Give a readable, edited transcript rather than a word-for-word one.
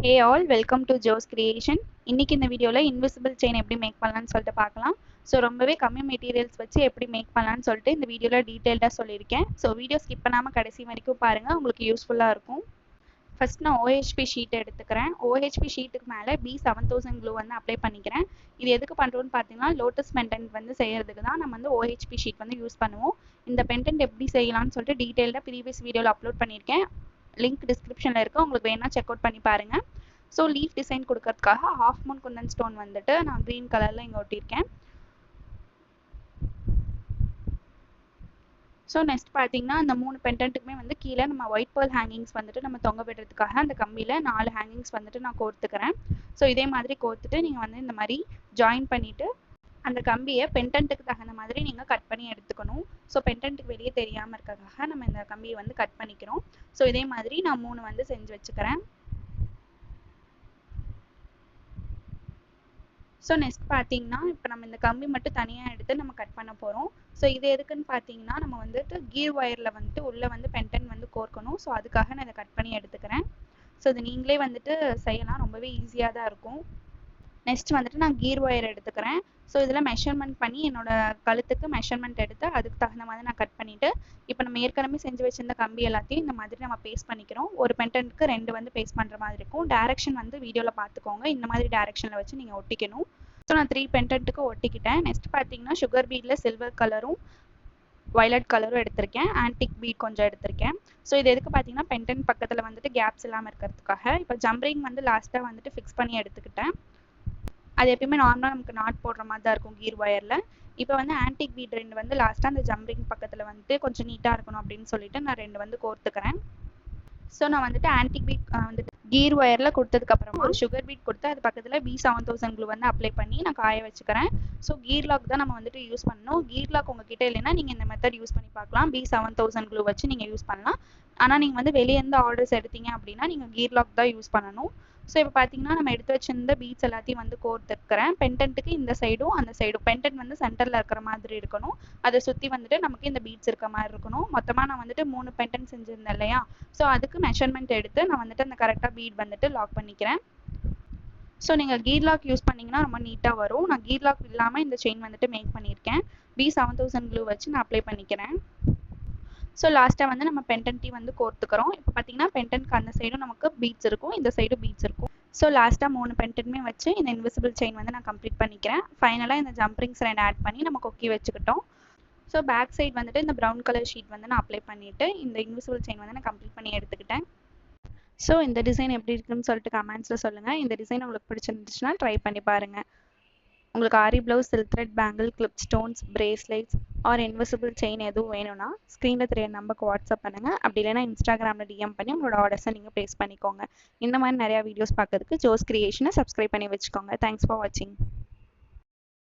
Hey all, welcome to Joe's Creation. இன்னைக்கு இந்த வீடியோல இன்விசிபிள் செயின் எப்படி மேக் பண்ணலாம்னு சொல்லிட்டு பார்க்கலாம். ஸோ ரொம்பவே கம்மி மெட்டீரியல்ஸ் வச்சு எப்படி மேக் பண்ணலாம்னு சொல்லிட்டு இந்த வீடியோல டீட்டெயில்டாக சொல்லியிருக்கேன். ஸோ வீடியோ ஸ்கிப் பண்ணாமல் கடைசி வரைக்கும் பாருங்க, உங்களுக்கு யூஸ்ஃபுல்லாக இருக்கும். ஃபர்ஸ்ட் நான் OHP ஷீட் எடுத்துக்கிறேன். OHP ஷீட்டுக்கு மேலே B7000 க்ளூ வந்து அப்ளை பண்ணிக்கிறேன். இது எதுக்கு பண்ணுறோன்னு பார்த்தீங்கன்னா லோட்டஸ் பெண்டன்ட் வந்து செய்யறதுக்கு தான் நம்ம வந்து OHP ஷீட் வந்து யூஸ் பண்ணுவோம். இந்த பெண்டன்ட் எப்படி செய்யலாம்னு சொல்லிட்டு டீட்டெயில்டாக ப்ரீவியஸ் வீடியோவில் அப்லோட் பண்ணியிருக்கேன். லிங்க் டிஸ்கிரிப்ஷனில் இருக்குது, உங்களுக்கு வேணா செக் அவுட் பண்ணி பாருங்கள். ஸோ லீஃப் டிசைன் கொடுக்கறதுக்காக ஹாஃப் மூன் குந்தன் ஸ்டோன் வந்துட்டு நான் க்ரீன் கலரில் இங்கே ஒட்டியிருக்கேன். ஸோ நெக்ஸ்ட் பார்த்தீங்கன்னா அந்த 3 பெண்டன்ட்டுக்குமே வந்து கீழே நம்ம ஒயிட் பேர்ல் ஹேங்கிங்ஸ் வந்துட்டு நம்ம தொங்க விடுறதுக்காக அந்த கம்பியில் 4 ஹேங்கிங்ஸ் வந்துட்டு நான் கோர்த்துக்கிறேன். ஸோ இதே மாதிரி கோர்த்துட்டு நீங்கள் வந்து இந்த மாதிரி ஜாயின் பண்ணிவிட்டு அந்த கம்பியை பெண்டன்ட்டுக்கு தகுந்த மாதிரி நீங்கள் கட் பண்ணி எடுத்துக்கணும். ஸோ பெண்டன்ட்டுக்கு வெளியே தெரியாமல் இருக்கிறதுக்காக நம்ம இந்த கம்பியை வந்து கட் பண்ணிக்கிறோம். ஸோ இதே மாதிரி நான் 3 வந்து செஞ்சு வச்சுக்கிறேன். ஸோ நெக்ஸ்ட் பார்த்தீங்கன்னா இப்போ நம்ம இந்த கம்பி மட்டும் தனியாக எடுத்து நம்ம கட் பண்ண போகிறோம். ஸோ இது எதுக்குன்னு பார்த்தீங்கன்னா நம்ம வந்துட்டு கீர் ஒயரில் வந்துட்டு உள்ளே வந்து பென்டன் வந்து கோர்க்கணும். ஸோ அதுக்காக நான் இதை கட் பண்ணி எடுத்துக்கிறேன். ஸோ இது நீங்களே வந்துட்டு செய்யலாம், ரொம்பவே ஈஸியாக தான் இருக்கும். நெக்ஸ்ட் வந்துட்டு நான் கீர் ஒயர் எடுத்துக்கிறேன். ஸோ இதில் மெஷர்மெண்ட் பண்ணி என்னோட கழுத்துக்கு மெஷர்மெண்ட் எடுத்து அதுக்கு தகுந்த மாதிரி நான் கட் பண்ணிவிட்டு இப்போ நம்ம ஏற்கனவே செஞ்சு வச்சிருந்த கம்பி எல்லாத்தையும் இந்த மாதிரி நம்ம பேஸ்ட் பண்ணிக்கிறோம். ஒரு பெண்டன்ட்க்கு 2 வந்து பேஸ்ட் பண்ணுற மாதிரி இருக்கும். டேரக்ஷன் வந்து வீடியோவில் பார்த்துக்கோங்க, இந்த மாதிரி டேரக்ஷனில் வச்சு நீங்கள் ஒட்டிக்கணும். ஸோ நான் 3 பெண்டன்ட்டுக்கு ஒட்டிக்கிட்டேன். நெக்ஸ்ட் பார்த்தீங்கன்னா சுகர் பீடில் சில்வர் கலரும் வயலட் கலரும் எடுத்திருக்கேன். ஆன்டிக் பீட் கொஞ்சம் எடுத்திருக்கேன். ஸோ இது எதுக்கு பார்த்தீங்கன்னா பெண்டன்ட் பக்கத்தில் வந்துட்டு கேப்ஸ் இல்லாமல் இருக்கிறதுக்காக. இப்போ ஜம்ப்ரிங் வந்து லாஸ்ட்டாக வந்துட்டு ஃபிக்ஸ் பண்ணி எடுத்துக்கிட்டேன். அது எப்பயுமே நார்மலாக நமக்கு நாட் போடுற மாதிரி தான் இருக்கும் கீர் ஒயரில். இப்போ வந்து ஆன்டிக் பீட் 2 வந்து லாஸ்ட்டாக அந்த ஜம்ப்ரிங் பக்கத்தில் வந்துட்டு கொஞ்சம் நீட்டாக இருக்கணும் அப்படின்னு சொல்லிட்டு நான் 2 வந்து கோர்த்துக்கிறேன். ஸோ நான் வந்துட்டு ஆன்டிக் பீட் வந்துட்டு கீர் ஒயரில் கொடுத்ததுக்கப்புறமா ஒரு சுகர் பீட் கொடுத்து அது பக்கத்தில் B7000 க்ளூ வந்து அப்ளை பண்ணி நான் காய வச்சுக்கிறேன். ஸோ கீர் லாக் தான் நம்ம வந்துட்டு யூஸ் பண்ணணும். கீர் லாக் உங்ககிட்ட இல்லைன்னா நீங்கள் இந்த மெத்தட் யூஸ் பண்ணி பார்க்கலாம். B7000 க்ளூ வச்சு நீங்கள் யூஸ் பண்ணலாம். ஆனால் நீங்கள் வந்து வெளியேருந்து ஆர்டர்ஸ் எடுத்தீங்க அப்படின்னா நீங்கள் கீர் லாக் தான் யூஸ் பண்ணணும். ஸோ இப்போ பார்த்தீங்கன்னா நம்ம எடுத்து வச்சிருந்த பீட்ஸ் எல்லாத்தையும் வந்து கோர்த்துக்கிறேன். பெண்டன்ட்டுக்கு இந்த சைடும் அந்த சைடும் பெண்டன்ட் வந்து சென்டரில் இருக்கிற மாதிரி இருக்கணும். அதை சுற்றி வந்துட்டு நமக்கு இந்த பீட்ஸ் இருக்க மாதிரி இருக்கணும். மொத்தமாக நான் வந்துட்டு 3 பெண்டன்ட் செஞ்சுருந்தேன் இல்லையா, ஸோ அதுக்கு மெஷர்மெண்ட் எடுத்து நான் வந்துட்டு அந்த கரெக்டாக பீட் வந்துட்டு லாக் பண்ணிக்கிறேன். ஸோ நீங்கள் கீர் லாக் யூஸ் பண்ணிங்கன்னா ரொம்ப நீட்டாக வரும். நான் கீர் லாக் இல்லாமல் இந்த செயின் வந்துட்டு மேக் பண்ணியிருக்கேன். B7000 க்ளூ வச்சு நான் அப்ளை பண்ணிக்கிறேன். ஸோ லாஸ்ட்டாக வந்து நம்ம பெண்டன்ட்டி வந்து கோர்த்துக்கிறோம். இப்போ பார்த்தீங்கன்னா பெண்டன்ட்க்கு அந்த சைடும் நமக்கு பீட்ஸ் இருக்கும், இந்த சைடும் பீட்ஸ் இருக்கும். ஸோ லாஸ்ட்டாக 3 பெண்டன்ட்டுமே வச்சு இந்த இன்விசிபிள் செயின் வந்து நான் கம்ப்ளீட் பண்ணிக்கிறேன். ஃபைனலாக இந்த ஜம்ப்ரிங்ஸ் 2 ஆட் பண்ணி நம்ம கொக்கி வச்சுக்கிட்டோம். ஸோ பேக் சைட் வந்துட்டு இந்த ப்ரௌன் கலர் ஷீட் வந்து நான் அப்ளை பண்ணிவிட்டு இந்த இன்விசிபிள் செயின் வந்து நான் கம்ப்ளீட் பண்ணி எடுத்துக்கிட்டேன். ஸோ இந்த டிசைன் எப்படி இருக்குன்னு சொல்லிட்டு கமெண்ட்ஸில் சொல்லுங்கள். இந்த டிசைன் உங்களுக்கு பிடிச்சிருந்துச்சுன்னா ட்ரை பண்ணி பாருங்கள். உங்களுக்கு aari blouse, silk thread, bangle, clip stones, bracelets or invisible chain எதுவும் வேணும்னா ஸ்க்ரீனில் தெரிய நம்பருக்கு வாட்ஸ்அப் பண்ணுங்கள். அப்படி இல்லைனா இன்ஸ்டாகிராமில் DM பண்ணி உங்களோட ஆர்டர்ஸை நீங்கள் ப்ளேஸ் பண்ணிக்கோங்க. இந்த மாதிரி நிறையா வீடியோஸ் பார்க்கறதுக்கு ஜோஸ் கிரியேஷனை சப்ஸ்கிரைப் பண்ணி வச்சுக்கோங்க. தேங்க்ஸ் ஃபார் வாட்சிங்.